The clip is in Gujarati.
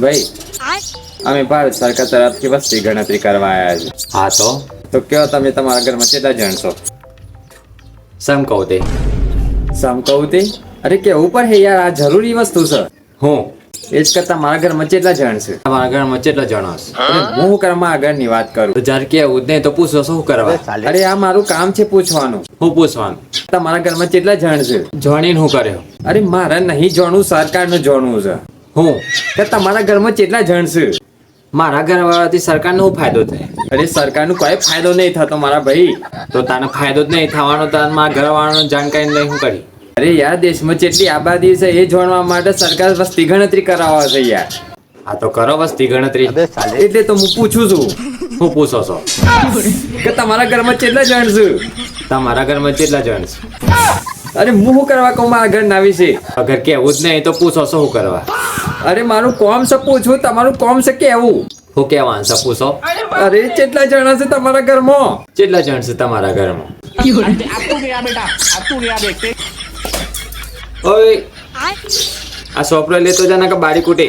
ભાઈ અમે ભારત સરકાર તરફથી વસ્તી ગણતરી કરવા આવ્યા છે. હા તો કયો તમે તમારા ઘરમાં કેટલા જણ છો? સમ કહું તે સમ કહું તે? અરે કેવું પણ હે યાર, આ જરૂરી વસ્તુ છે. હું એ જ કરતા મારા ઘરમાં કેટલા જણ છે? તમારા ઘરમાં કેટલા જણા હશે? અરે હું કરવા આગળની વાત કરું. તો જ્યારે કેવું જ નહીં તો પૂછો શું કરવા? અરે આ મારું કામ છે પૂછવાનું. હું પૂછવાનું? તમારા ઘરમાં કેટલા જણ છે? જોણીને હું કર્યો? અરે મારે નહીં જાણવું, સરકારનું જાણવું છે હું કે તમારા ઘરમાં કેટલા જણ છે. મારા ઘરવાળાથી સરકારનો શું ફાયદો થાય? અરે સરકારનો કોઈ ફાયદો નહીં થતો મારા ભાઈ. તો તને ફાયદો જ નહીં થવાનો તો મારા ઘરવાળાનો જાણકારી લઈ હું કરી? અરે યાર, દેશમાં જેટલી આબાદી છે એ જાણવા માટે સરકાર વસ્તી ગણતરી કરાવવા છે યાર. આ તો કરો વસ્તી ગણતરી. એટલે તો હું પૂછું છું હું પૂછો છો કે તમારા ઘરમાં કેટલા જણ છે? તમારા ઘરમાં કેટલા જણ છે? અરે હું શું કરવા કહું મારા ઘર ના વિશે? અગર કેવું જ નહીં તો પૂછો શું કરવા? અરે મારું કોમ છે પૂછવું, તમારું કોમ છે કેવું. હું કહેવાનું છે પૂછો. અરે કેટલા જણા છે તમારા ઘરમાં? કેટલા જણ છે તમારા ઘરમાં? ઓય આ સોપડો લેતો જાને કે બારી કુટે.